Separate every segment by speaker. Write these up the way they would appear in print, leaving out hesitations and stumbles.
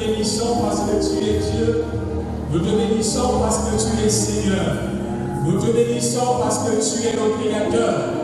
Speaker 1: bénissons parce que tu es Dieu. Nous te bénissons parce que tu es Seigneur. Nous te bénissons parce que tu es le Créateur.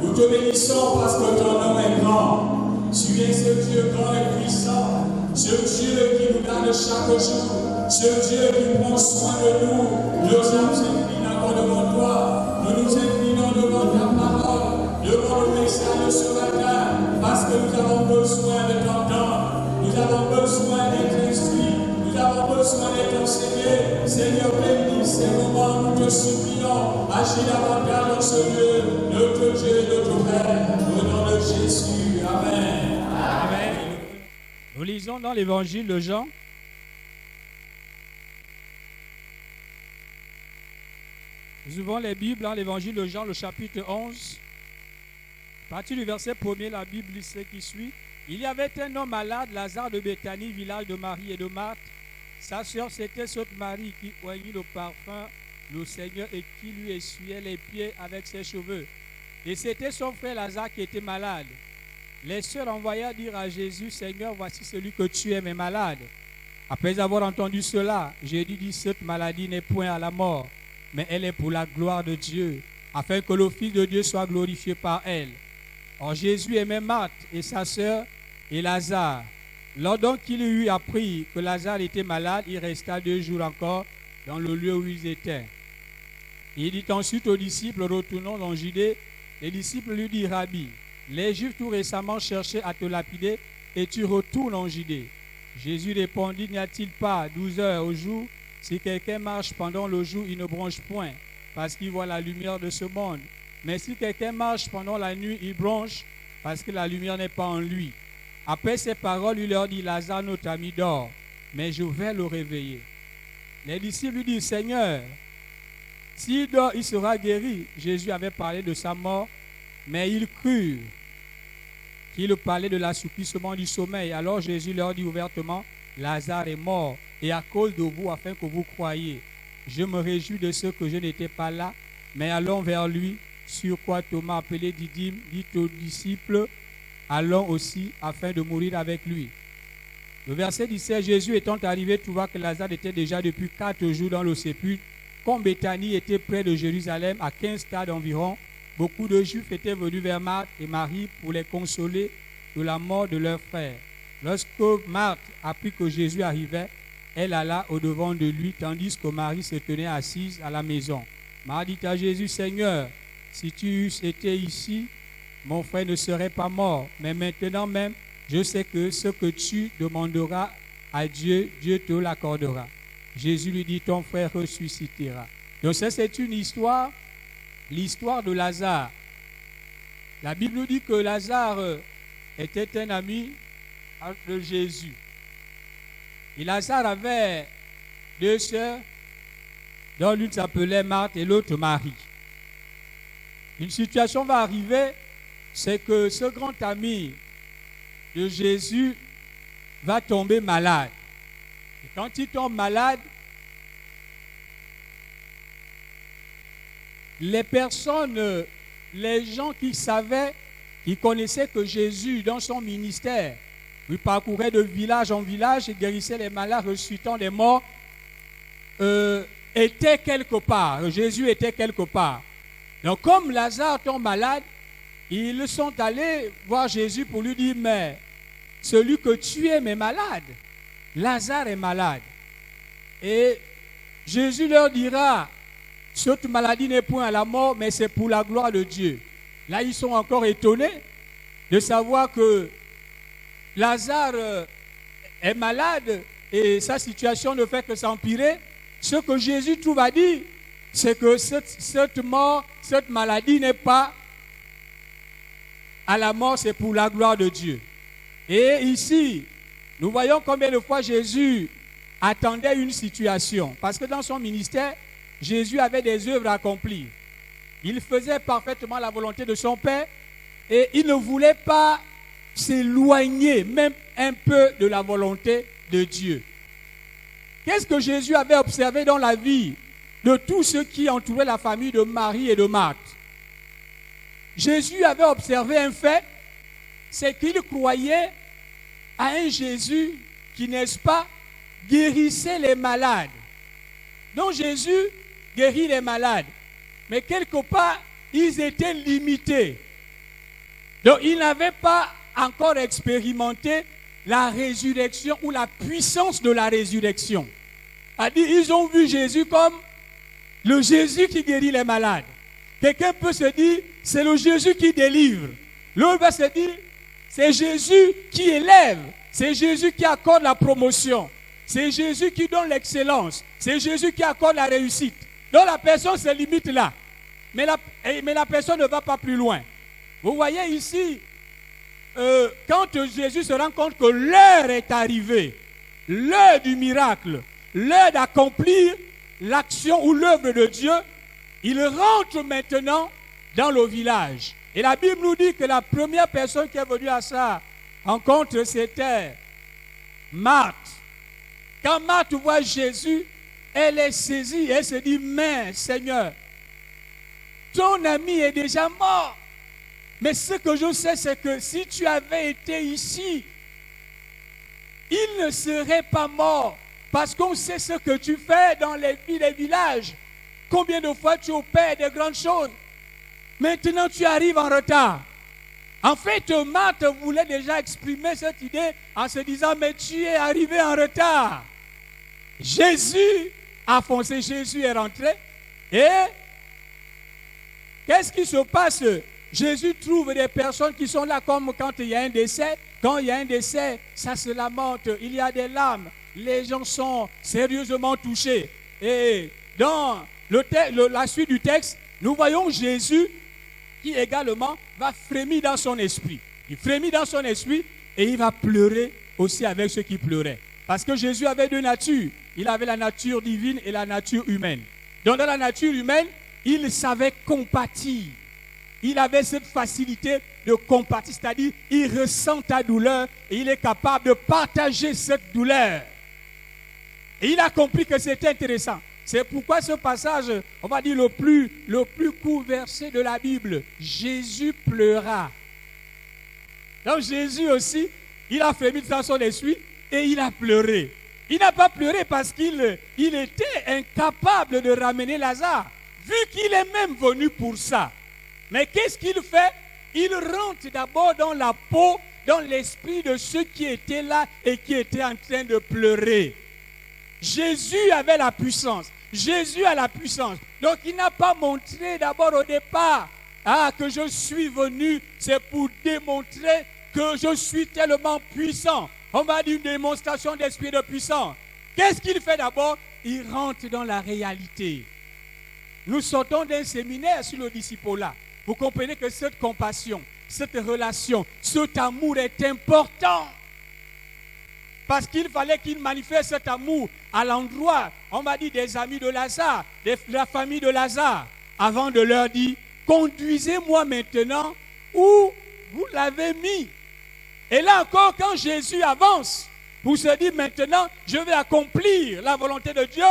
Speaker 1: Nous te bénissons parce que ton nom est grand. Tu es ce Dieu grand et puissant. Ce Dieu qui nous donne chaque jour. Ce Dieu qui prend soin de nous. Nous nous inclinons devant toi. Nous nous inclinons devant ta parole. Devant le message ce matin. Parce que nous avons besoin de t'entendre. Nous avons besoin d'être instruits. Nous avons besoin d'être enseignés. Seigneur, bénis ces moments. Nous te supplions. Agis davantage dans ce lieu. Notre Dieu et notre Père. Au nom de Jésus. Amen.
Speaker 2: Amen. Nous lisons dans l'évangile de Jean. Nous ouvrons les Bibles dans l'évangile de Jean, le chapitre 11. À partir du verset 1er, la Bible dit ce qui suit. Il y avait un homme malade, Lazare de Béthanie, village de Marie et de Marthe. Sa sœur, c'était cette Marie qui oignit le parfum, le Seigneur, et qui lui essuyait les pieds avec ses cheveux. Et c'était son frère Lazare qui était malade. Les sœurs envoyèrent dire à Jésus, Seigneur, voici celui que tu aimes est malade. Après avoir entendu cela, Jésus dit, cette maladie n'est point à la mort, mais elle est pour la gloire de Dieu, afin que le Fils de Dieu soit glorifié par elle. Or Jésus aimait Marthe et sa sœur et Lazare. Lors donc qu'il eut appris que Lazare était malade, il resta 2 jours encore dans le lieu où ils étaient. Il dit ensuite aux disciples, retournons dans Judée. Les disciples lui dirent, Rabbi, les Juifs tout récemment cherchaient à te lapider et tu retournes en Judée. Jésus répondit, n'y a-t-il pas 12 heures au jour? Si quelqu'un marche pendant le jour, il ne bronche point, parce qu'il voit la lumière de ce monde. Mais si quelqu'un marche pendant la nuit, il bronche, parce que la lumière n'est pas en lui. Après ces paroles, il leur dit, Lazare, notre ami, dort, mais je vais le réveiller. Les disciples lui disent, Seigneur, s'il dort, il sera guéri. Jésus avait parlé de sa mort, mais ils crurent qu'il parlait de l'assouplissement du sommeil. Alors Jésus leur dit ouvertement, Lazare est mort, et à cause de vous, afin que vous croyiez. Je me réjouis de ce que je n'étais pas là, mais allons vers lui, sur quoi Thomas, appelé Didyme, dit aux disciples, allons aussi, afin de mourir avec lui. Le verset 17, Jésus étant arrivé, trouva que Lazare était déjà depuis 4 jours dans le sépulcre. Comme Béthanie était près de Jérusalem, à 15 stades environ, beaucoup de Juifs étaient venus vers Marthe et Marie pour les consoler de la mort de leur frère. Lorsque Marthe apprit que Jésus arrivait, elle alla au-devant de lui, tandis que Marie se tenait assise à la maison. Marie dit à Jésus, Seigneur, si tu eusses été ici, mon frère ne serait pas mort. Mais maintenant même, je sais que ce que tu demanderas à Dieu, Dieu te l'accordera. Jésus lui dit, ton frère ressuscitera. Donc ça, c'est une histoire, l'histoire de Lazare. La Bible nous dit que Lazare était un ami de Jésus. Et Lazare avait 2 sœurs, dont l'une s'appelait Marthe et l'autre Marie. Une situation va arriver, c'est que ce grand ami de Jésus va tomber malade. Et quand il tombe malade, les personnes, les gens qui savaient, qui connaissaient que Jésus, dans son ministère, il parcourait de village en village et guérissait les malades, ressuscitant les morts, était quelque part. Jésus était quelque part. Donc, comme Lazare tombe malade, ils sont allés voir Jésus pour lui dire, mais celui que tu aimes est malade. Lazare est malade. Et Jésus leur dira, cette maladie n'est point à la mort, mais c'est pour la gloire de Dieu. Là, ils sont encore étonnés de savoir que Lazare est malade et sa situation ne fait que s'empirer. Ce que Jésus trouve à dire, c'est que cette mort, cette maladie n'est pas à la mort, c'est pour la gloire de Dieu. Et ici, nous voyons combien de fois Jésus attendait une situation. Parce que dans son ministère, Jésus avait des œuvres à accomplir. Il faisait parfaitement la volonté de son Père et il ne voulait pas s'éloigner même un peu de la volonté de Dieu. Qu'est-ce que Jésus avait observé dans la vie de tous ceux qui entouraient la famille de Marie et de Marthe? Jésus avait observé un fait, c'est qu'il croyait à un Jésus qui, n'est-ce pas, guérissait les malades. Donc Jésus guérit les malades. Mais quelque part, ils étaient limités. Donc ils n'avaient pas encore expérimenté la résurrection ou la puissance de la résurrection. C'est-à-dire, ils ont vu Jésus comme le Jésus qui guérit les malades. Quelqu'un peut se dire, c'est le Jésus qui délivre. L'autre va se dire, c'est Jésus qui élève. C'est Jésus qui accorde la promotion. C'est Jésus qui donne l'excellence. C'est Jésus qui accorde la réussite. Donc la personne se limite là. Mais la personne ne va pas plus loin. Vous voyez ici, quand Jésus se rend compte que l'heure est arrivée, l'heure du miracle, l'heure d'accomplir l'action ou l'œuvre de Dieu, il rentre maintenant dans le village. Et la Bible nous dit que la première personne qui est venue à sa rencontre, c'était Marthe. Quand Marthe voit Jésus, elle est saisie et elle se dit, mais Seigneur, ton ami est déjà mort. Mais ce que je sais, c'est que si tu avais été ici, il ne serait pas mort. Parce qu'on sait ce que tu fais dans les villes et villages. Combien de fois tu opères de grandes choses. Maintenant, tu arrives en retard. En fait, Marthe voulait déjà exprimer cette idée en se disant, mais tu es arrivé en retard. Jésus a foncé, Jésus est rentré. Et qu'est-ce qui se passe? Jésus trouve des personnes qui sont là comme quand il y a un décès. Quand il y a un décès, ça se lamente, il y a des larmes. Les gens sont sérieusement touchés. Et dans la suite du texte, nous voyons Jésus qui également va frémir dans son esprit. Il frémit dans son esprit et il va pleurer aussi avec ceux qui pleuraient. Parce que Jésus avait deux natures. Il avait la nature divine et la nature humaine. Donc dans la nature humaine, il savait compatir. Il avait cette facilité de compatir, c'est-à-dire il ressent ta douleur et il est capable de partager cette douleur. Et il a compris que c'était intéressant. C'est pourquoi ce passage, on va dire le plus court verset de la Bible, Jésus pleura. Donc Jésus aussi, il a frémi dans son esprit et il a pleuré. Il n'a pas pleuré parce qu'il était incapable de ramener Lazare, vu qu'il est même venu pour ça. Mais qu'est-ce qu'il fait? Il rentre d'abord dans la peau, dans l'esprit de ceux qui étaient là et qui étaient en train de pleurer. Jésus avait la puissance. Jésus a la puissance. Donc il n'a pas montré d'abord au départ que je suis venu, c'est pour démontrer que je suis tellement puissant. On va dire une démonstration d'esprit de puissance. Qu'est-ce qu'il fait d'abord? Il rentre dans la réalité. Nous sortons d'un séminaire sur le disciple-là. Vous comprenez que cette compassion, cette relation, cet amour est important. Parce qu'il fallait qu'il manifeste cet amour à l'endroit, on m'a dit, des amis de Lazare, de la famille de Lazare, avant de leur dire, conduisez-moi maintenant où vous l'avez mis. Et là encore, quand Jésus avance, vous se dites maintenant, je vais accomplir la volonté de Dieu,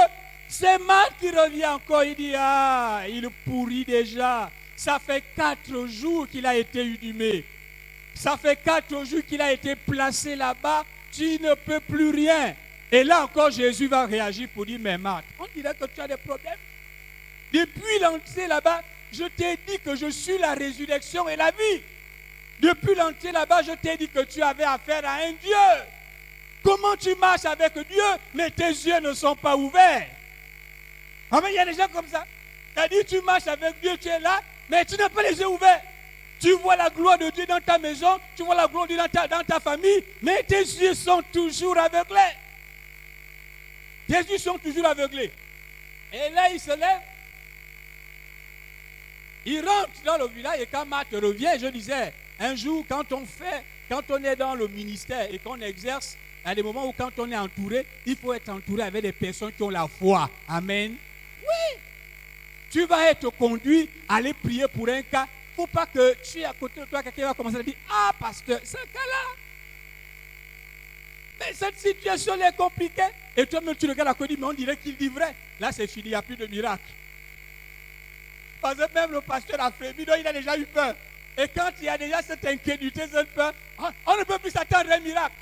Speaker 2: c'est Marthe qui revient encore, il dit, il pourrit déjà. Ça fait 4 jours qu'il a été inhumé. Ça fait 4 jours qu'il a été placé là-bas. Tu ne peux plus rien. Et là encore, Jésus va réagir pour dire, mais Marthe, on dirait que tu as des problèmes. Depuis l'entrée là-bas, je t'ai dit que je suis la résurrection et la vie. Depuis l'entrée là-bas, je t'ai dit que tu avais affaire à un Dieu. Comment tu marches avec Dieu, mais tes yeux ne sont pas ouverts? Ah, mais il y a des gens comme ça. C'est-à-dire, tu marches avec Dieu, tu es là, mais tu n'as pas les yeux ouverts. Tu vois la gloire de Dieu dans ta maison, tu vois la gloire de Dieu dans ta famille, mais tes yeux sont toujours aveuglés. Tes yeux sont toujours aveuglés. Et là, il se lève. Il rentre dans le village et quand Marthe revient, je disais, un jour, quand on est dans le ministère et qu'on exerce, à des moments où quand on est entouré, il faut être entouré avec des personnes qui ont la foi. Amen. Oui. Tu vas être conduit à aller prier pour un cas. Il ne faut pas que tu es à côté de toi, quelqu'un va commencer à dire, pasteur, ce cas-là. Mais cette situation est compliquée. Et toi-même, tu regardes à côté, mais on dirait qu'il dit vrai. Là, c'est fini, il n'y a plus de miracle. Parce que même le pasteur a frémi, donc il a déjà eu peur. Et quand il y a déjà cette incrédulité, cette peur, on ne peut plus s'attendre à un miracle.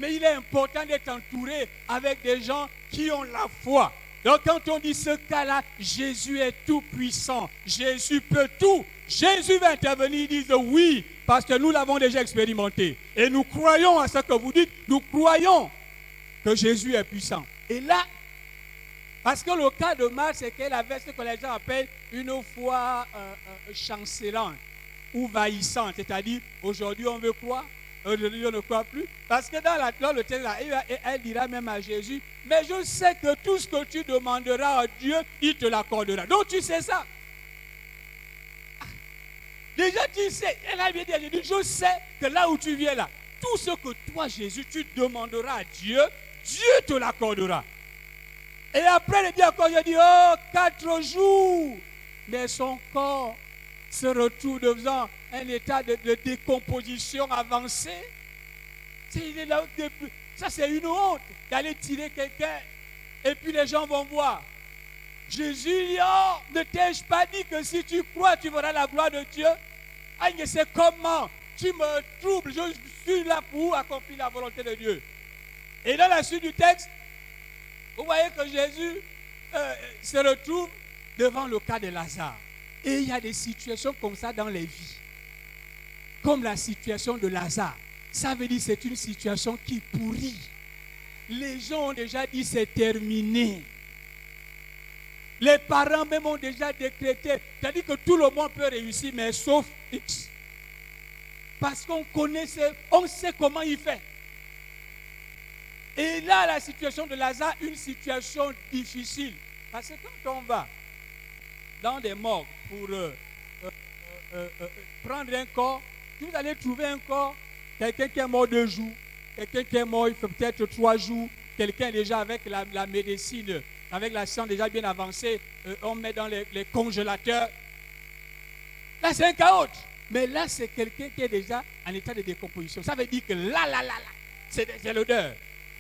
Speaker 2: Mais il est important d'être entouré avec des gens qui ont la foi. Donc quand on dit ce cas-là, Jésus est tout puissant. Jésus peut tout. Jésus va intervenir, il dit oui, parce que nous l'avons déjà expérimenté. Et nous croyons à ce que vous dites, nous croyons que Jésus est puissant. Et là, parce que le cas de Marthe, c'est qu'elle avait ce que les gens appellent une foi chancelante ou vaillissante. C'est-à-dire, aujourd'hui on veut croire, aujourd'hui on ne croit plus. Parce que dans le texte, elle dira même à Jésus, mais je sais que tout ce que tu demanderas à Dieu, il te l'accordera. Donc tu sais ça. Déjà tu sais, elle a bien dit à Jésus, je sais que là où tu viens là, tout ce que toi Jésus, tu demanderas à Dieu, Dieu te l'accordera. Et après le dit encore, je dis, 4 jours. Mais son corps se retrouve devant un état de décomposition avancée. Ça c'est une honte d'aller tirer quelqu'un et puis les gens vont voir. Jésus dit, ne t'ai-je pas dit que si tu crois, tu verras la gloire de Dieu? Je sais comment tu me troubles, je suis là pour accomplir la volonté de Dieu. Et dans la suite du texte, vous voyez que Jésus se retrouve devant le cas de Lazare. Et il y a des situations comme ça dans les vies. Comme la situation de Lazare. Ça veut dire que c'est une situation qui pourrit. Les gens ont déjà dit c'est terminé. Les parents même ont déjà décrété. C'est-à-dire que tout le monde peut réussir, mais sauf X. Parce qu'on connaît, on sait comment il fait. Et là, la situation de Lazare, une situation difficile. Parce que quand on va dans des morgues pour prendre un corps, vous allez trouver un corps, quelqu'un qui est mort 2 jours, quelqu'un qui est mort, il fait peut-être 3 jours, quelqu'un déjà avec la médecine, avec la science déjà bien avancée, on met dans les congélateurs. Là, c'est un chaos. Mais là, c'est quelqu'un qui est déjà en état de décomposition. Ça veut dire que là, c'est l'odeur.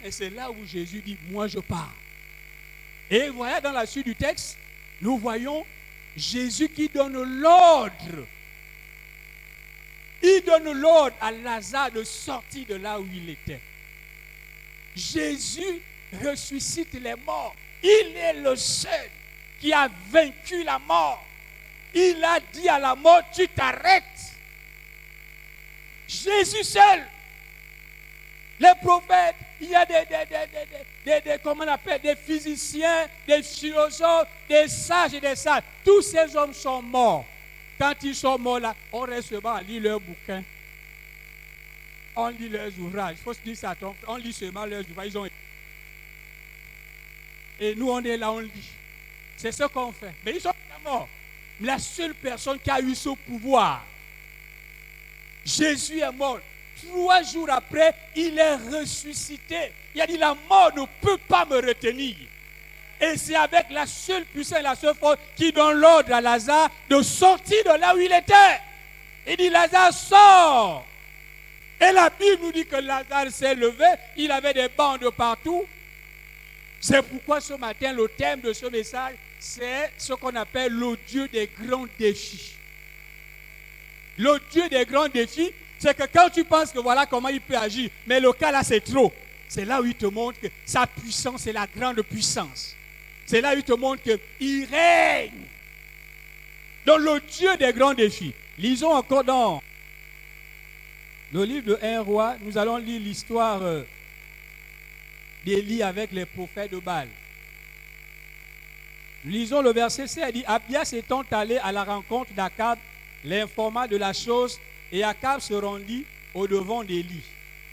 Speaker 2: Et c'est là où Jésus dit, moi je pars. Et voilà, dans la suite du texte, nous voyons Jésus qui donne l'ordre. Il donne l'ordre à Lazare de sortir de là où il était. Jésus ressuscite les morts. Il est le seul qui a vaincu la mort. Il a dit à la mort, tu t'arrêtes. Jésus seul. Les prophètes, il y a comment on appelle, des physiciens, des philosophes, des sages et des sages. Tous ces hommes sont morts. Quand ils sont morts là, on reste seulement à lire leurs bouquins. On lit leurs ouvrages. Il faut se dire ça, on lit seulement leurs ouvrages. Et nous, on est là, on lit. C'est ce qu'on fait. Mais ils sont morts. La seule personne qui a eu ce pouvoir, Jésus est mort. 3 jours après, il est ressuscité. Il a dit, la mort ne peut pas me retenir. Et c'est avec la seule puissance et la seule force qui donne l'ordre à Lazare de sortir de là où il était. Il dit, Lazare, sort. Et la Bible nous dit que Lazare s'est levé. Il avait des bandes partout. C'est pourquoi ce matin, le thème de ce message, c'est ce qu'on appelle le Dieu des grands défis. Le Dieu des grands défis, c'est que quand tu penses que voilà comment il peut agir, mais le cas là c'est trop. C'est là où il te montre que sa puissance est la grande puissance. C'est là où il te montre qu'il règne. Donc le Dieu des grands défis. Lisons encore dans le livre de 1 Roi, nous allons lire l'histoire d'Élie avec les prophètes de Baal. Lisons le verset 7, il dit, Abias étant allé à la rencontre d'Akab, l'informa de la chose, et Akab se rendit au-devant d'Élie.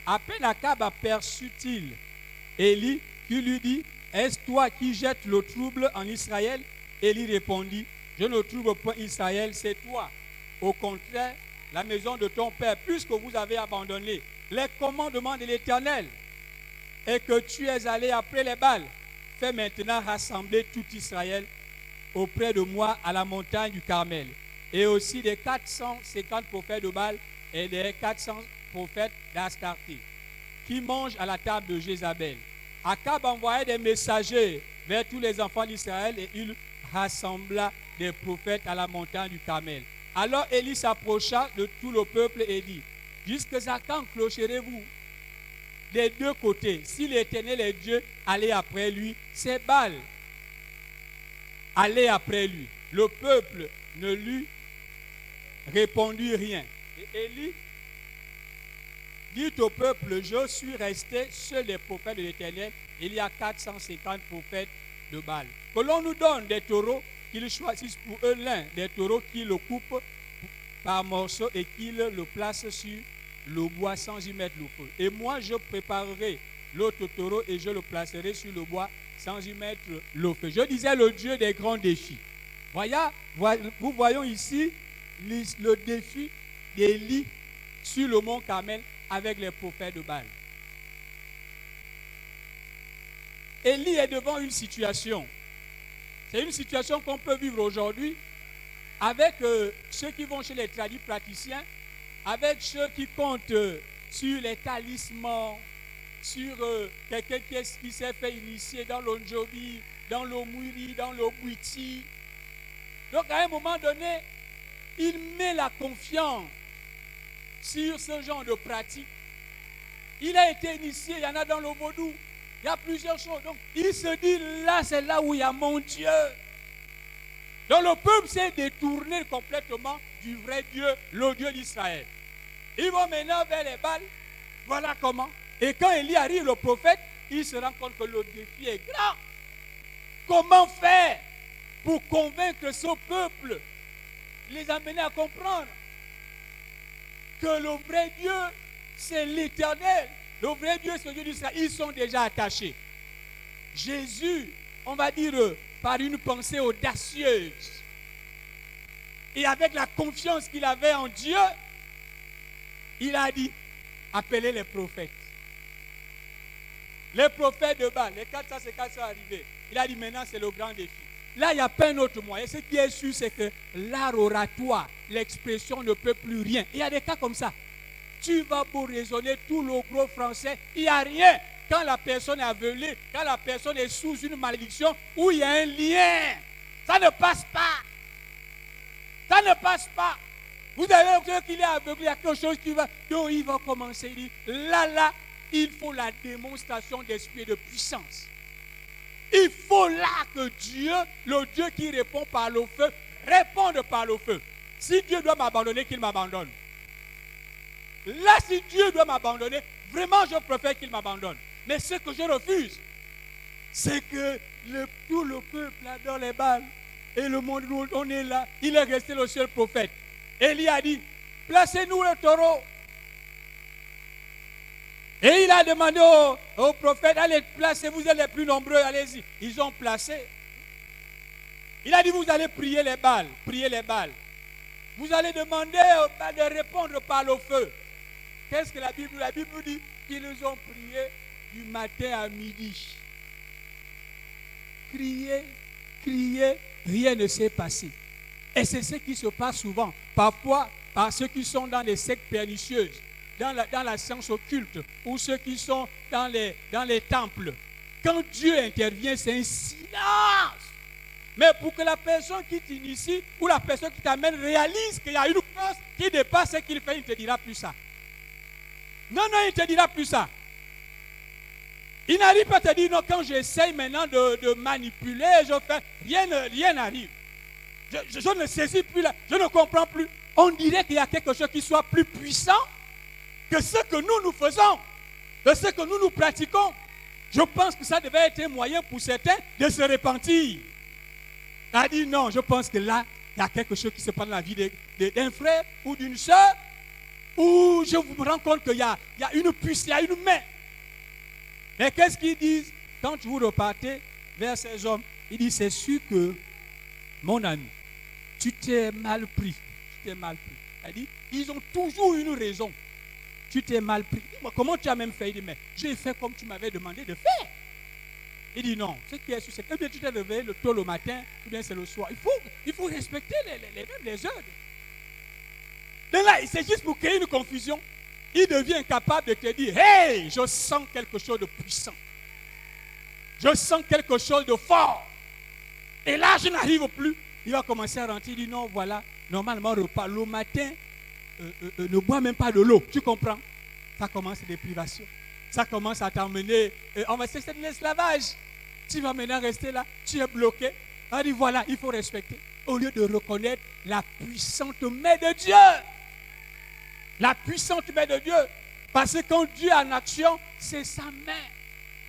Speaker 2: À peine Akab aperçut-il Élie, qui lui dit, est-ce toi qui jettes le trouble en Israël? Élie répondit, je ne trouble point Israël, c'est toi. Au contraire, la maison de ton père, puisque vous avez abandonné les commandements de l'Éternel, et que tu es allé après les Baals, fais maintenant rassembler tout Israël auprès de moi à la montagne du Carmel. Et aussi des 450 prophètes de Baal et des 400 prophètes d'Astarté qui mangent à la table de Jézabel. Akab envoyait des messagers vers tous les enfants d'Israël et il rassembla des prophètes à la montagne du Carmel. Alors Élie s'approcha de tout le peuple et dit, jusqu'à quand clocherez-vous? des deux côtés. Si l'Éternel est Dieu, allez après lui. C'est Baal. Allez après lui. Le peuple ne lui répondit rien. Et Élie dit au peuple, je suis resté seul des prophètes de l'Éternel. Il y a 450 prophètes de Baal. Que l'on nous donne des taureaux, qu'ils choisissent pour eux l'un des taureaux, qu'ils le coupent par morceaux et qu'ils le placent sur le bois sans y mettre le feu. Et moi, je préparerai l'autre taureau et je le placerai sur le bois sans y mettre le feu. Je disais le Dieu des grands défis. Nous voyons ici le défi d'Élie sur le mont Carmel avec les prophètes de Baal. Élie est devant une situation. C'est une situation qu'on peut vivre aujourd'hui avec ceux qui vont chez les tradis praticiens, avec ceux qui comptent sur les talismans, sur quelqu'un qui s'est fait initier dans l'Onjobi, dans l'Omwiri, dans l'Obwiti. Donc à un moment donné, il met la confiance sur ce genre de pratique. Il a été initié, il y en a dans le vaudou, il y a plusieurs choses. Donc il se dit, là c'est là où il y a mon Dieu. Donc le peuple s'est détourné complètement du vrai Dieu, le Dieu d'Israël. Ils vont maintenant vers les Baals. Voilà comment. Et quand Élie arrive, le prophète, il se rend compte que le défi est grand. Comment faire pour convaincre ce peuple, les amener à comprendre que le vrai Dieu, c'est l'Éternel. Le vrai Dieu, c'est le Dieu d'Israël. Ils sont déjà attachés. Jésus, on va dire, par une pensée audacieuse et avec la confiance qu'il avait en Dieu, il a dit, appelez les prophètes. Les prophètes de Baal, les 450 sont arrivés. Il a dit, maintenant c'est le grand défi. Là, il n'y a pas un autre moyen. Ce qui est sûr, c'est que l'art oratoire, l'expression ne peut plus rien. Il y a des cas comme ça. Tu vas beau raisonner tout le gros français, il n'y a rien. Quand la personne est aveuglée, quand la personne est sous une malédiction, où il y a un lien, ça ne passe pas. Ça ne passe pas. Vous avez vu qu'il est aveuglé, il y a quelque chose qui va. Donc il va commencer, il dit, là, il faut la démonstration d'esprit et de puissance. Il faut là que Dieu, le Dieu qui répond par le feu, réponde par le feu. Si Dieu doit m'abandonner, qu'il m'abandonne. Là, si Dieu doit m'abandonner, vraiment je préfère qu'il m'abandonne. Mais ce que je refuse, c'est que tout le peuple là dans les Baals et le monde où on est là, il est resté le seul prophète. Élie a dit, placez-nous le taureau. Et il a demandé au prophète, allez placer, vous êtes les plus nombreux, allez-y. Ils ont placé. Il a dit, vous allez prier les Baals, Vous allez demander de répondre par le feu. Qu'est-ce que la Bible dit qu'ils ont prié du matin à midi. Crier, rien ne s'est passé. Et c'est ce qui se passe souvent. Parfois, par ceux qui sont dans les sectes pernicieuses, dans la science occulte, ou ceux qui sont dans les temples. Quand Dieu intervient, c'est un silence. Mais pour que la personne qui t'initie ou la personne qui t'amène réalise qu'il y a une force qui dépasse ce qu'il fait, il ne te dira plus ça. Non, il ne te dira plus ça. Il n'arrive pas à te dire, non, quand j'essaye maintenant de manipuler, je fais, rien n'arrive. Je ne saisis plus là, je ne comprends plus. On dirait qu'il y a quelque chose qui soit plus puissant que ce que nous faisons, que ce que nous pratiquons. Je pense que ça devait être un moyen pour certains de se repentir. Il a dit non, je pense que là, il y a quelque chose qui se passe dans la vie d'un frère ou d'une soeur, où je me rends compte qu'il y a une puissance, il y a une main. Mais qu'est-ce qu'ils disent quand vous repartez vers ces hommes? Ils disent, c'est sûr que, mon ami, tu t'es mal pris. Il dit, ils ont toujours une raison. Tu t'es mal pris. Dis-moi, comment tu as même fait? Il dit, mais j'ai fait comme tu m'avais demandé de faire. Il dit, non, ce qui est sûr, c'est que bien tu t'es réveillé tôt le matin, ou bien c'est le soir. Il faut respecter les heures. Donc là, c'est juste pour créer une confusion. Il devient incapable de te dire, hey, je sens quelque chose de puissant. Je sens quelque chose de fort. Et là, je n'arrive plus. Il va commencer à rentrer. Il dit, non, voilà, normalement, repas le matin, ne bois même pas de l'eau. Tu comprends? Ça commence des privations. ça commence à t'emmener. On va c'est de l'esclavage. Tu vas maintenant rester là, tu es bloqué. On dit voilà, il faut respecter. Au lieu de reconnaître la puissante main de Dieu. La puissante main de Dieu. Parce que quand Dieu est en action, c'est sa main.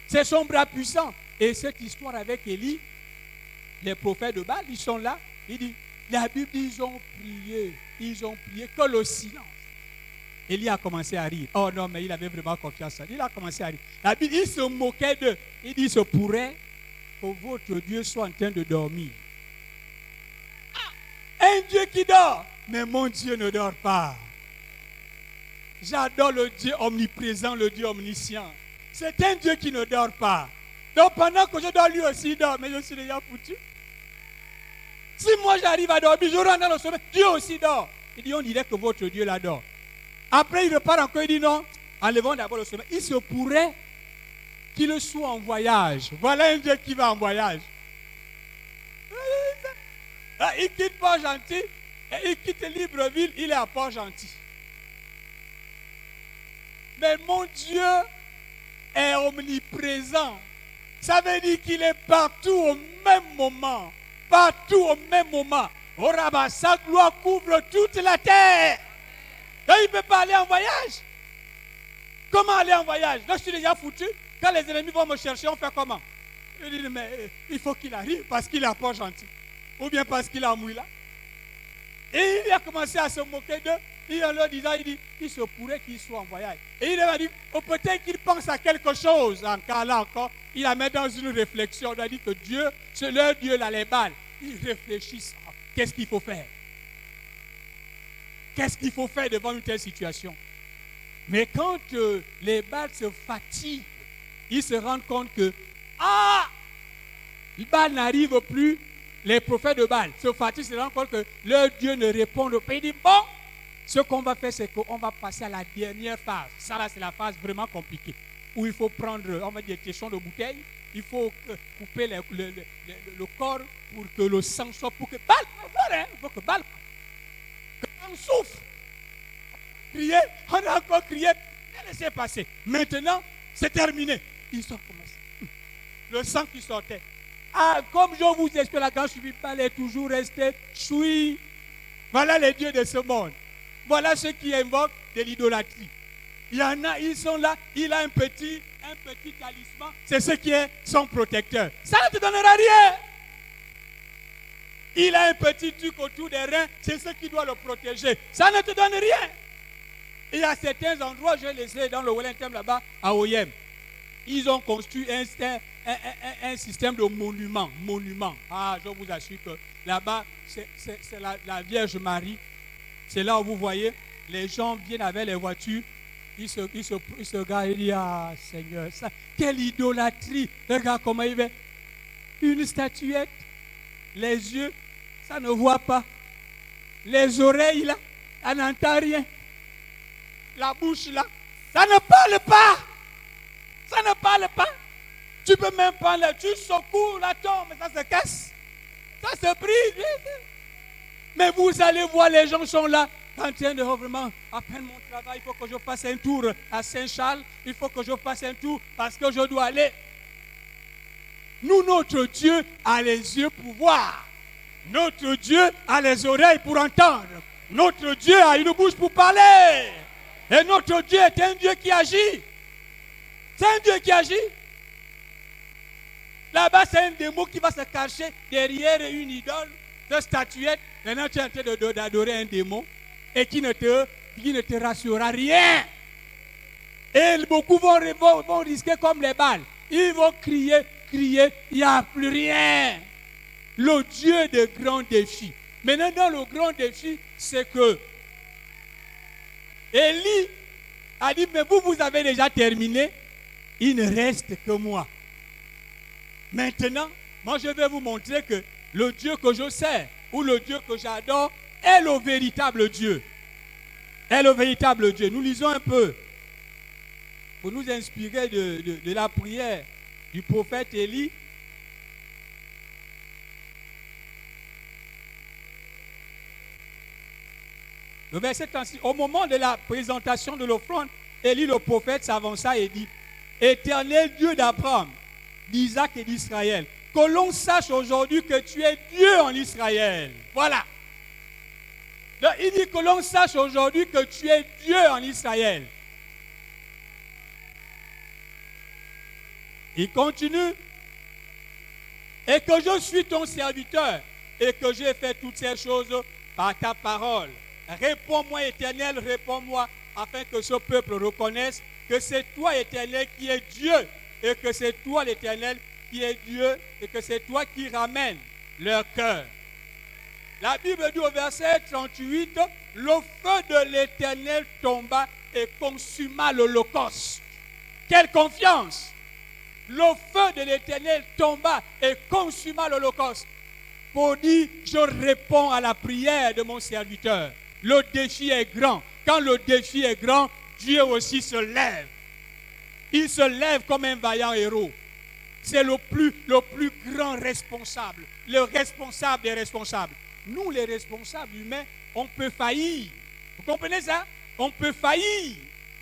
Speaker 2: C'est son bras puissant. Et cette histoire avec Élie, les prophètes de Baal, ils sont là. Il dit, la Bible dit, ils ont prié que le silence. Élie a commencé à rire. Oh non, mais il avait vraiment confiance. Il a commencé à rire. La Bible, il se moquait d'eux. Il dit, il se pourrait que votre Dieu soit en train de dormir. Un Dieu qui dort. Mais mon Dieu ne dort pas. J'adore le Dieu omniprésent, le Dieu omniscient. C'est un Dieu qui ne dort pas. Donc pendant que je dors, lui aussi dort. Mais je suis déjà foutu. Si moi j'arrive à dormir, je rentre dans le sommeil, Dieu aussi dort. Il dit, on dirait que votre Dieu là dort. Après il repart encore, il dit non, enlevons d'abord le sommeil. Il se pourrait qu'il soit en voyage. Voilà un Dieu qui va en voyage. Il quitte Port-Gentil et il quitte Libreville, il est à Port-Gentil. Mais mon Dieu est omniprésent. Ça veut dire qu'il est partout au même moment. Partout au même moment. Oh Rabba, sa gloire couvre toute la terre. Donc il ne peut pas aller en voyage. Comment aller en voyage? Donc je suis déjà foutu. Quand les ennemis vont me chercher, on fait comment? Je dis, mais il faut qu'il arrive parce qu'il est à Port-Gentil. Ou bien parce qu'il est à Mouila. Et il a commencé à se moquer d'eux. Et en leur disant, il dit, il se pourrait qu'il soit en voyage. Et il leur a dit, oh, peut-être qu'il pense à quelque chose. Encore là encore, il la met dans une réflexion. Il a dit que Dieu, c'est leur Dieu là, les balles. Ils réfléchissent. Qu'est-ce qu'il faut faire? Qu'est-ce qu'il faut faire devant une telle situation? Mais quand les balles se fatiguent, ils se rendent compte que, le Baal n'arrive plus. Les prophètes de Baal se fatiguent, se rendent compte que leur Dieu ne répond pas. Il dit, bon, ce qu'on va faire, c'est qu'on va passer à la dernière phase. Ça, là, c'est la phase vraiment compliquée. Où il faut prendre, on va dire, des tessons de bouteille. Il faut couper le corps pour que le sang soit, pour que Baal, il faut que Baal, que on souffre. Crier, on a encore crié, laissez passer. Maintenant, c'est terminé. Ils sont commencés. Le sang qui sortait. Comme je vous explique, la grande Baal est toujours resté choui. Voilà les dieux de ce monde. Voilà ceux qui invoquent de l'idolâtrie. Il y en a, ils sont là, il a un petit talisman, c'est ce qui est son protecteur. Ça ne te donnera rien. Il a un petit truc autour des reins, c'est ce qui doit le protéger. Ça ne te donne rien. Il y a certains endroits, je les ai dans le Wellington là-bas, à Oyem. Ils ont construit un système de monuments. Je vous assure que là-bas, c'est la Vierge Marie. C'est là où vous voyez, les gens viennent avec les voitures, ils se regardent et disent, Seigneur, ça, quelle idolâtrie. Regarde comment il va. Une statuette, les yeux, ça ne voit pas. Les oreilles, là, ça n'entend rien. La bouche, là, ça ne parle pas. Ça ne parle pas. Tu peux même prendre, tu secoues la tombe, ça se casse. Ça se brise. Mais vous allez voir, les gens sont là, en train de vraiment, après mon travail, il faut que je fasse un tour à Saint-Charles, il faut que je fasse un tour parce que je dois aller. Nous, notre Dieu a les yeux pour voir. Notre Dieu a les oreilles pour entendre. Notre Dieu a une bouche pour parler. Et notre Dieu est un Dieu qui agit. C'est un Dieu qui agit. Là-bas, c'est un démon qui va se cacher derrière une idole de statuette. Maintenant, tu es en train d'adorer un démon et qui ne te rassurera rien. Et beaucoup vont risquer comme les balles. Ils vont crier, il n'y a plus rien. Le Dieu des grands défis. Maintenant, dans le grand défi, c'est que Élie a dit, mais vous avez déjà terminé. Il ne reste que moi. Maintenant, moi je vais vous montrer que le Dieu que je sers ou le Dieu que j'adore est le véritable Dieu. Est le véritable Dieu. Nous lisons un peu pour nous inspirer de la prière du prophète Élie. Le verset 36. Au moment de la présentation de l'offrande, Élie le prophète s'avança et dit, éternel Dieu d'Abraham, d'Isaac et d'Israël. Que l'on sache aujourd'hui que tu es Dieu en Israël. Voilà. Donc, il dit que l'on sache aujourd'hui que tu es Dieu en Israël. Il continue. Et que je suis ton serviteur et que j'ai fait toutes ces choses par ta parole. Réponds-moi, Éternel, réponds-moi, afin que ce peuple reconnaisse que c'est toi, Éternel, qui es Dieu, et que c'est toi, l'Éternel, qui est Dieu, et que c'est toi qui ramènes leur cœur. La Bible dit au verset 38, le feu de l'Éternel tomba et consuma l'holocauste. Quelle confiance! Le feu de l'Éternel tomba et consuma l'holocauste. Pour dire, je réponds à la prière de mon serviteur. Le défi est grand. Quand le défi est grand, Dieu aussi se lève. Il se lève comme un vaillant héros. C'est le plus grand responsable. Le responsable des responsables. Nous, les responsables humains, on peut faillir. Vous comprenez ça? On peut faillir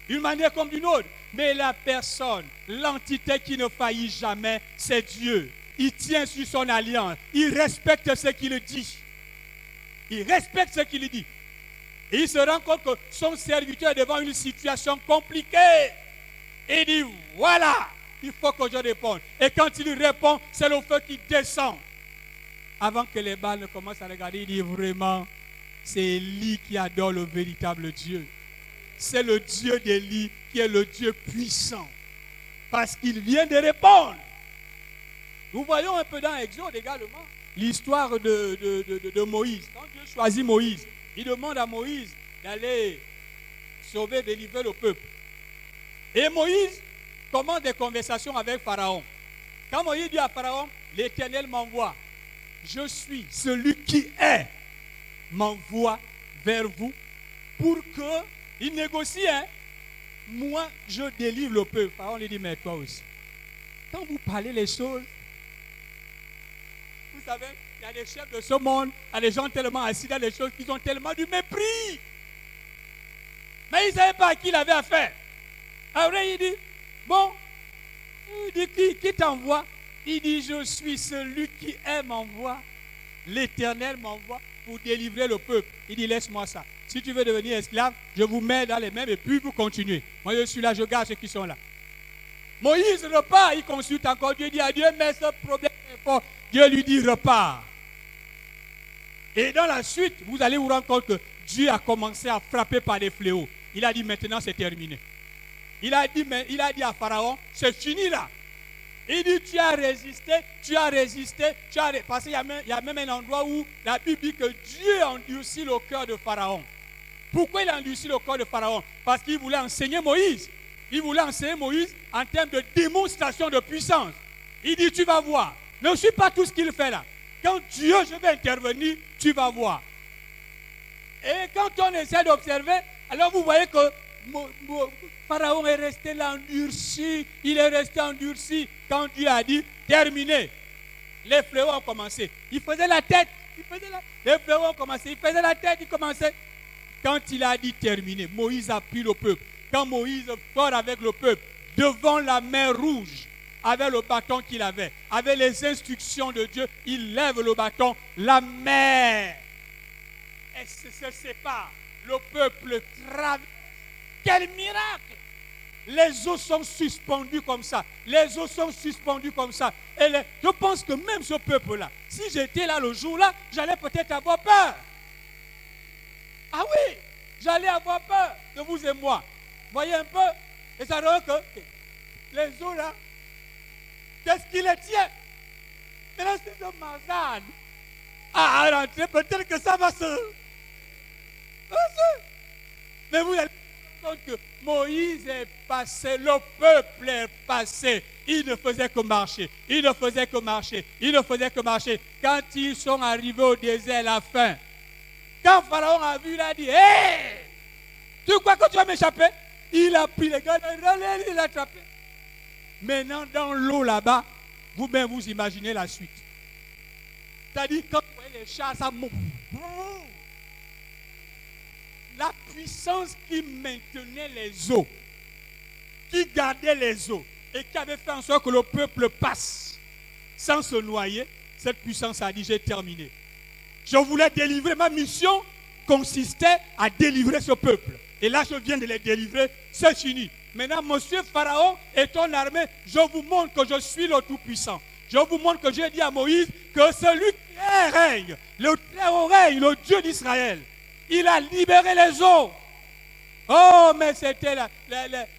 Speaker 2: d'une manière comme d'une autre. Mais la personne, l'entité qui ne faillit jamais, c'est Dieu. Il tient sur son alliance. Il respecte ce qu'il dit. Il respecte ce qu'il dit. Et il se rend compte que son serviteur est devant une situation compliquée. Et il dit, voilà, il faut que je réponde. Et quand il répond, c'est le feu qui descend. Avant que les balles ne commencent à regarder, il dit vraiment, c'est Élie qui adore le véritable Dieu. C'est le Dieu d'Élie qui est le Dieu puissant. Parce qu'il vient de répondre. Nous voyons un peu dans Exode également l'histoire de Moïse. Quand Dieu choisit Moïse, il demande à Moïse d'aller sauver, délivrer le peuple. Et Moïse commence des conversations avec Pharaon. Quand Moïse dit à Pharaon, l'Éternel m'envoie. Je suis celui qui est, m'envoie vers vous pour que, il négocie, hein, moi je délivre le peuple. Pharaon lui dit, mais toi aussi. Quand vous parlez les choses, vous savez, il y a des chefs de ce monde, il y a des gens tellement assis dans les choses qu'ils ont tellement du mépris. Mais ils ne savaient pas à qui il avait affaire. Après, il dit, bon, il dit, qui t'envoie? Il dit, je suis celui qui est m'envoie. L'Éternel m'envoie pour délivrer le peuple. Il dit, laisse-moi ça. Si tu veux devenir esclave, je vous mets dans les mêmes et puis vous continuez. Moi, je suis là, je garde ceux qui sont là. Moïse repart, il consulte encore Dieu, il dit à Dieu, mais ce problème est fort. Dieu lui dit, repars. Et dans la suite, vous allez vous rendre compte que Dieu a commencé à frapper par des fléaux. Il a dit, maintenant c'est terminé. Il a dit à Pharaon, c'est fini là. Il dit, tu as résisté. Parce qu'il y a même un endroit où la Bible dit que Dieu a endurci le cœur de Pharaon. Pourquoi il a endurci le cœur de Pharaon? Parce qu'il voulait enseigner Moïse. Il voulait enseigner Moïse en termes de démonstration de puissance. Il dit, tu vas voir. Ne suis pas tout ce qu'il fait là. Quand Dieu, je vais intervenir, tu vas voir. Et quand on essaie d'observer, alors vous voyez que Pharaon est resté là endurci. Il est resté endurci. Quand Dieu a dit, terminé. Les fléaux ont commencé. Il faisait la tête. Les fléaux ont commencé. Il faisait la tête. Il commençait. Quand il a dit terminé, Moïse a pris le peuple. Quand Moïse sort avec le peuple, devant la mer rouge, avec le bâton qu'il avait, avec les instructions de Dieu, il lève le bâton, la mer, elle se sépare, le peuple traverse. Quel miracle! Les eaux sont suspendues comme ça. Les eaux sont suspendues comme ça. Et je pense que même ce peuple-là, si j'étais là le jour-là, j'allais peut-être avoir peur. Ah oui, j'allais avoir peur de vous et moi. Voyez un peu, et ça rend que les eaux là, qu'est-ce qui les tient? Mais là, c'est un mazane. À rentrer, peut-être que ça va se. Mais vous allez compte que Moïse est passé, le peuple est passé. Il ne faisait que marcher. Il ne faisait que marcher. Il ne faisait que marcher. Quand ils sont arrivés au désert, la faim. Quand Pharaon a vu, il a dit, hé, tu crois que tu vas m'échapper? Il a pris les gars, il l'a attrapé. Maintenant, dans l'eau là-bas, vous-même vous imaginez la suite. C'est-à-dire, quand vous voyez les chats, ça monte. La puissance qui maintenait les eaux, qui gardait les eaux, et qui avait fait en sorte que le peuple passe sans se noyer, cette puissance a dit, j'ai terminé. Je voulais délivrer, ma mission consistait à délivrer ce peuple. Et là, je viens de les délivrer, c'est fini. Maintenant, monsieur Pharaon et ton armée, je vous montre que je suis le Tout-Puissant. Je vous montre que j'ai dit à Moïse que celui qui règne, le Très-Haut règne, le Dieu d'Israël, il a libéré les eaux. Oh, mais c'était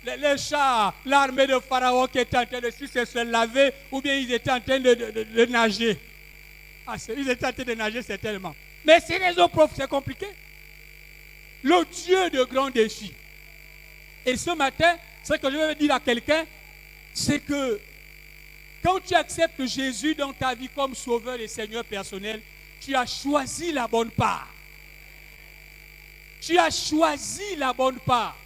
Speaker 2: les chars, l'armée de Pharaon qui était en train de se laver, ou bien ils étaient en train de nager. Ah, ils étaient en train de nager certainement. Mais c'est les eaux profs, c'est compliqué. Le Dieu de grands défis. Et ce matin, ce que je veux dire à quelqu'un, c'est que quand tu acceptes Jésus dans ta vie comme sauveur et Seigneur personnel, tu as choisi la bonne part. Tu as choisi la bonne part.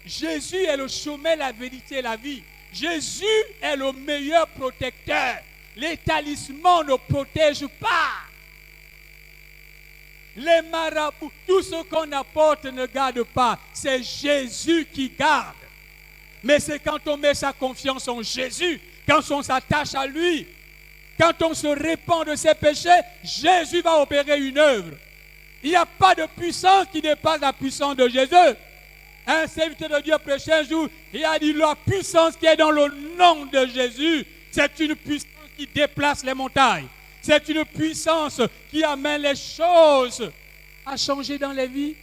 Speaker 2: Jésus est le chemin, la vérité et la vie. Jésus est le meilleur protecteur. Les talismans ne protègent pas. Les marabouts, tout ce qu'on apporte ne garde pas. C'est Jésus qui garde. Mais c'est quand on met sa confiance en Jésus, quand on s'attache à lui, quand on se répand de ses péchés, Jésus va opérer une œuvre. Il n'y a pas de puissance qui dépasse la puissance de Jésus. Un serviteur de Dieu prêchait un jour, il a dit la puissance qui est dans le nom de Jésus, c'est une puissance qui déplace les montagnes. C'est une puissance qui amène les choses à changer dans les vies.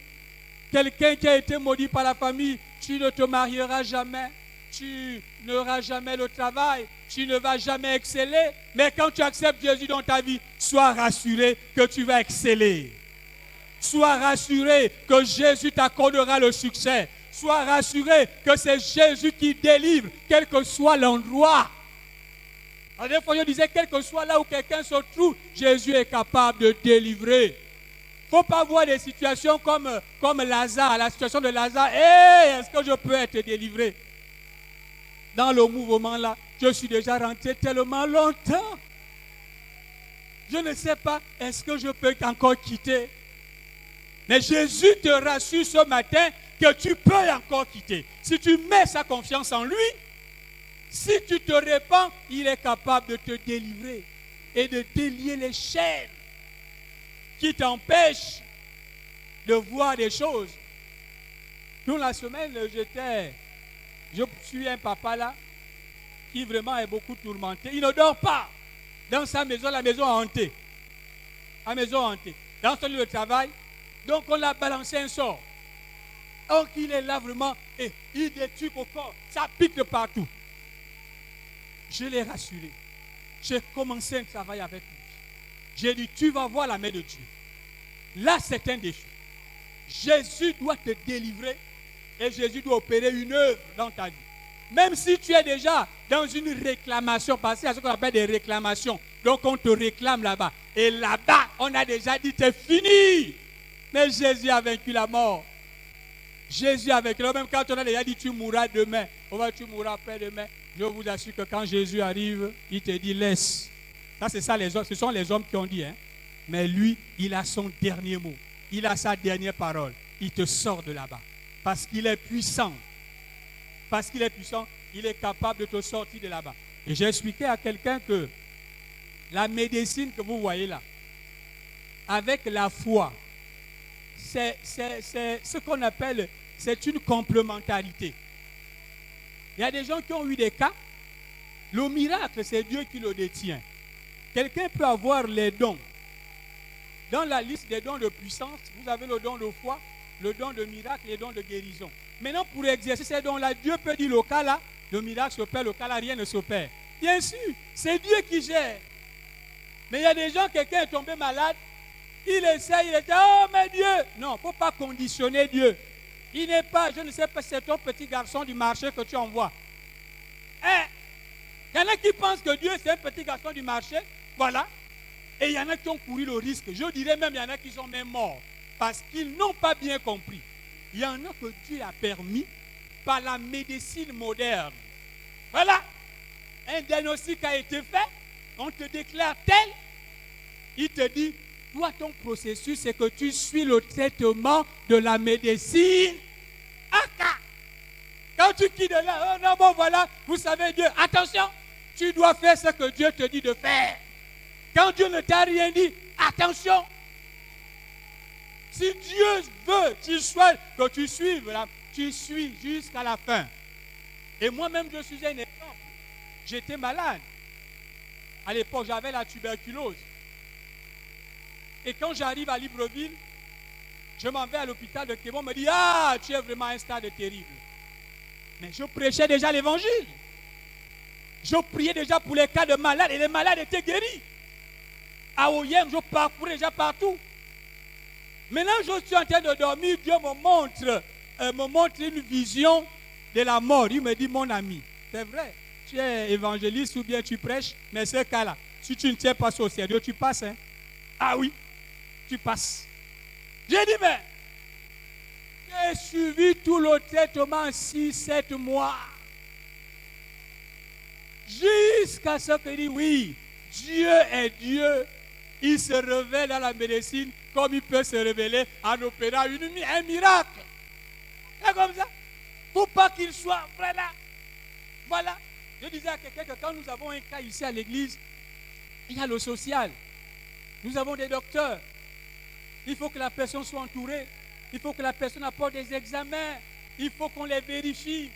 Speaker 2: Quelqu'un qui a été maudit par la famille, tu ne te marieras jamais, tu n'auras jamais le travail, tu ne vas jamais exceller. Mais quand tu acceptes Jésus dans ta vie, sois rassuré que tu vas exceller. Sois rassuré que Jésus t'accordera le succès. Sois rassuré que c'est Jésus qui délivre, quel que soit l'endroit. Des fois, je disais, quel que soit là où quelqu'un se trouve, Jésus est capable de délivrer. Il ne faut pas voir des situations comme Lazare, la situation de Lazare. Hey, est-ce que je peux être délivré? Dans le mouvement là, je suis déjà rentré tellement longtemps. Je ne sais pas, est-ce que je peux encore quitter? Mais Jésus te rassure ce matin que tu peux encore quitter. Si tu mets sa confiance en lui, si tu te répands, il est capable de te délivrer et de délier les chaînes qui t'empêchent de voir des choses. Toute la semaine, je suis un papa là qui vraiment est beaucoup tourmenté. Il ne dort pas. Dans sa maison, la maison hantée. La maison hantée. Dans son lieu de travail, donc on l'a balancé un sort. Donc il est là vraiment, et il détruit au corps. Ça pique de partout. Je l'ai rassuré. J'ai commencé un travail avec lui. J'ai dit, tu vas voir la main de Dieu. Là, c'est un défi. Jésus doit te délivrer et Jésus doit opérer une œuvre dans ta vie. Même si tu es déjà dans une réclamation, parce qu'il y a ce qu'on appelle des réclamations. Donc on te réclame là-bas. Et là-bas, on a déjà dit, c'est fini. Mais Jésus a vaincu la mort. Jésus a vaincu. Même quand on a déjà dit, tu mourras demain, tu mourras après-demain. Je vous assure que quand Jésus arrive, il te dit, laisse. Ça, c'est ça, les hommes. Ce sont les hommes qui ont dit. Mais lui, il a son dernier mot. Il a sa dernière parole. Il te sort de là-bas. Parce qu'il est puissant. Parce qu'il est puissant, il est capable de te sortir de là-bas. Et j'ai expliqué à quelqu'un que la médecine que vous voyez là, avec la foi, c'est ce qu'on appelle, c'est une complémentarité. Il y a des gens qui ont eu des cas. Le miracle, c'est Dieu qui le détient. Quelqu'un peut avoir les dons. Dans la liste des dons de puissance, vous avez le don de foi, le don de miracle et le don de guérison. Maintenant, pour exercer ces dons-là, Dieu peut dire le cas là, le miracle s'opère, le cas là, rien ne s'opère. Bien sûr, c'est Dieu qui gère. Mais il y a des gens, quelqu'un est tombé malade, il essaye, il dit, oh mais Dieu. Non, il ne faut pas conditionner Dieu. Il n'est pas, je ne sais pas, c'est ton petit garçon du marché que tu envoies. Il y en a qui pensent que Dieu c'est un petit garçon du marché, voilà. Et il y en a qui ont couru le risque. Je dirais même, il y en a qui sont même morts. Parce qu'ils n'ont pas bien compris. Il y en a que Dieu a permis par la médecine moderne. Voilà. Un diagnostic a été fait. On te déclare tel. Il te dit, toi ton processus, c'est que tu suis le traitement de la médecine. Quand Quand tu quittes de là, oh non, bon voilà, vous savez Dieu. Attention, tu dois faire ce que Dieu te dit de faire. Quand Dieu ne t'a rien dit, attention. Si Dieu veut que tu suives, là, tu suis jusqu'à la fin. Et moi-même, je suis un exemple. J'étais malade. À l'époque, j'avais la tuberculose. Et quand j'arrive à Libreville, je m'en vais à l'hôpital de Québec. On me dit, ah, tu es vraiment à un stade terrible. Mais je prêchais déjà l'évangile. Je priais déjà pour les cas de malades et les malades étaient guéris. À Oyem, je parcourais déjà partout. Maintenant, je suis en train de dormir. Dieu me montre une vision de la mort. Il me dit, mon ami, c'est vrai, tu es évangéliste ou bien tu prêches, mais ce cas-là, si tu ne tiens pas ça au sérieux, tu passes. Hein? Ah oui, tu passes. J'ai dit, mais j'ai suivi tout le traitement 6-7 mois. Jusqu'à ce que dit, oui, Dieu est Dieu. Il se révèle dans la médecine comme il peut se révéler en opérant un miracle. C'est comme ça. Pour pas qu'il soit vrai là. Voilà. Je disais à quelqu'un que quand nous avons un cas ici à l'église, il y a le social. Nous avons des docteurs. Il faut que la personne soit entourée. Il faut que la personne apporte des examens. Il faut qu'on les vérifie.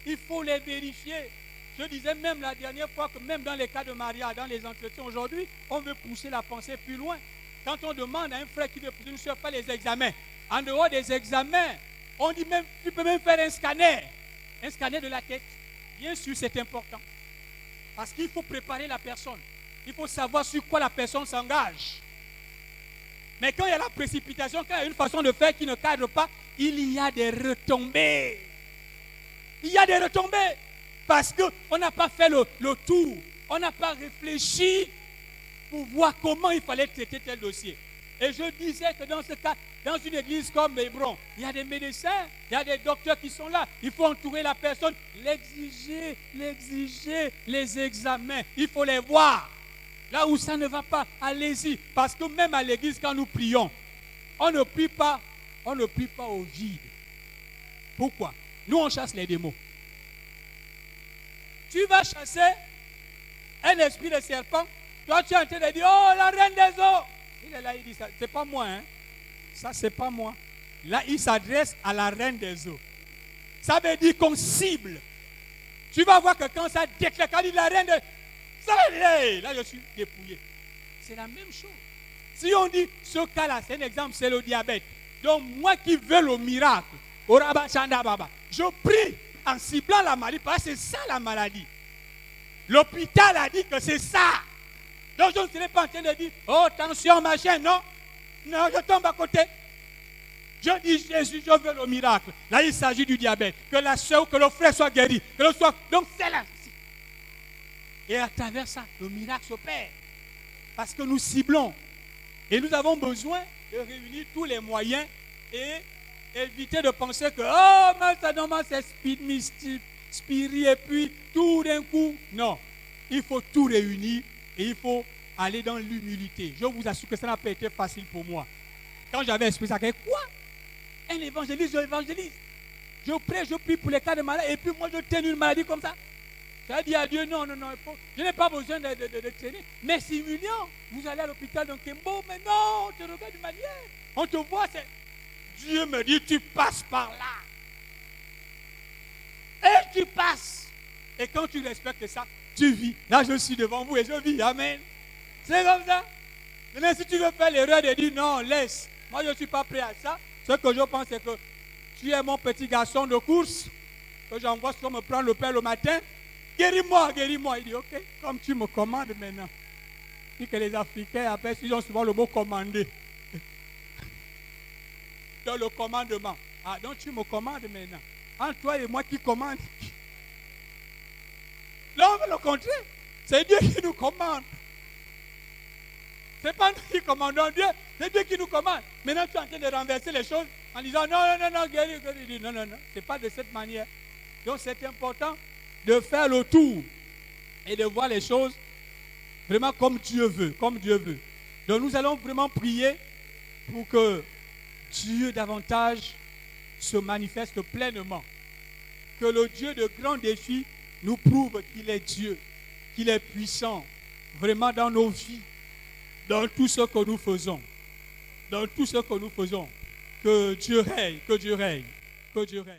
Speaker 2: Il faut les vérifier. Je disais même la dernière fois que même dans les cas de mariage, dans les entretiens aujourd'hui, on veut pousser la pensée plus loin. Quand on demande à un frère qui veut pousser, ne faire pas les examens. En dehors des examens, on dit même, tu peux même faire un scanner de la tête. Bien sûr, c'est important. Parce qu'il faut préparer la personne. Il faut savoir sur quoi la personne s'engage. Mais quand il y a la précipitation, quand il y a une façon de faire qui ne cadre pas, il y a des retombées. Il y a des retombées. Parce qu'on n'a pas fait le tour. On n'a pas réfléchi pour voir comment il fallait traiter tel dossier. Et je disais que dans ce cas, dans une église comme Hébron, il y a des médecins, il y a des docteurs qui sont là. Il faut entourer la personne, l'exiger, les examens. Il faut les voir. Là où ça ne va pas, allez-y. Parce que même à l'église, quand nous prions, on ne prie pas au vide. Pourquoi? Nous, on chasse les démons. Tu vas chasser un esprit de serpent. Toi, tu es en train de dire, oh, la reine des eaux. Il est là, il dit ça. C'est pas moi, hein. Ça, c'est pas moi. Là, il s'adresse à la reine des eaux. Ça veut dire qu'on cible. Tu vas voir que quand ça déclare, quand il dit la reine des eaux, là, je suis dépouillé. C'est la même chose. Si on dit, ce cas-là, c'est un exemple, c'est le diabète. Donc, moi qui veux le miracle, je prie en ciblant la maladie, parce que c'est ça la maladie. L'hôpital a dit que c'est ça. Donc je ne serai pas en train de dire, oh attention machin, non. Non, je tombe à côté. Je dis Jésus, je veux le miracle. Là il s'agit du diabète. Que la soeur, que le frère soit guéri. Que le soit... Donc c'est là. Et à travers ça, le miracle s'opère. Parce que nous ciblons. Et nous avons besoin de réunir tous les moyens et éviter de penser que, oh, mais ça demande c'est spirit, et puis tout d'un coup. Non, il faut tout réunir et il faut aller dans l'humilité. Je vous assure que ça n'a pas été facile pour moi. Quand j'avais expliqué ça, quoi? Un évangéliste, je évangélise. Je prie pour les cas de malade et puis moi je tiens une maladie comme ça. Ça dit à Dieu, non, je n'ai pas besoin de traîner. Mais c'est humiliant. Vous allez à l'hôpital dans Kembo, mais non, on te regarde d'une manière. On te voit, c'est... Dieu me dit, tu passes par là. Et tu passes. Et quand tu respectes ça, tu vis. Là, je suis devant vous et je vis. Amen. C'est comme ça. Maintenant, si tu veux faire l'erreur de dire, non, laisse. Moi, je ne suis pas prêt à ça. Ce que je pense, c'est que tu es mon petit garçon de course, que j'envoie sur me prendre le pain le matin. Guéris-moi, guéris-moi. Il dit, ok, comme tu me commandes maintenant. Puis que les Africains appellent, ils ont souvent le mot commander. Dans le commandement. Ah, donc tu me commandes maintenant. Entre toi et moi qui commande. Là, on veut le contraire. C'est Dieu qui nous commande. Ce n'est pas nous qui commandons Dieu, c'est Dieu qui nous commande. Maintenant, tu es en train de renverser les choses en disant non, guéris. Non, ce n'est pas de cette manière. Donc, c'est important de faire le tour et de voir les choses vraiment comme Dieu veut, Donc, nous allons vraiment prier pour que Dieu davantage se manifeste pleinement. Que le Dieu de grands défis nous prouve qu'il est Dieu, qu'il est puissant, vraiment dans nos vies, dans tout ce que nous faisons. Dans tout ce que nous faisons. Que Dieu règne, que Dieu règne, que Dieu règne.